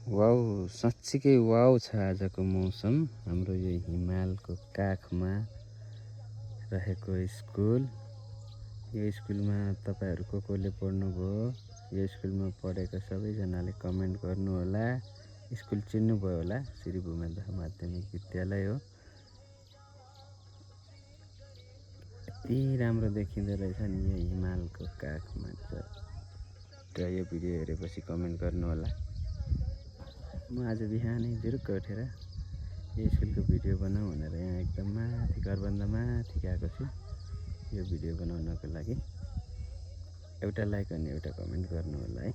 Wow साँच्चीकै wow छ आजको मौसम। हाम्रो यो हिमालको काखमा रहेको स्कुल। यो स्कुलमा तपाईहरु कोले पढ्नुभयो, यो स्कुलमा पढेका सबैजनाले कमेन्ट गर्नुहोला। स्कुल चिन्नुभयो होला, श्री भूमेन्द्र माध्यमिक विद्यालय हो। यति राम्रो देखिँदो रहेछ नि यो हिमालको काखमा चाहिँ। यो भिडियो हेरेपछि कमेन्ट गर्नुहोला। म आज बिहानै जुरुक्क उठेर यो स्कुलको भिडियो बनाऊ भनेर यहाँ एकदम माथि घरभन्दा माथि गएको छु यो भिडियो बनाउनको लागि। एउटा लाइक अनि एउटा कमेन्ट गर्नु होला है।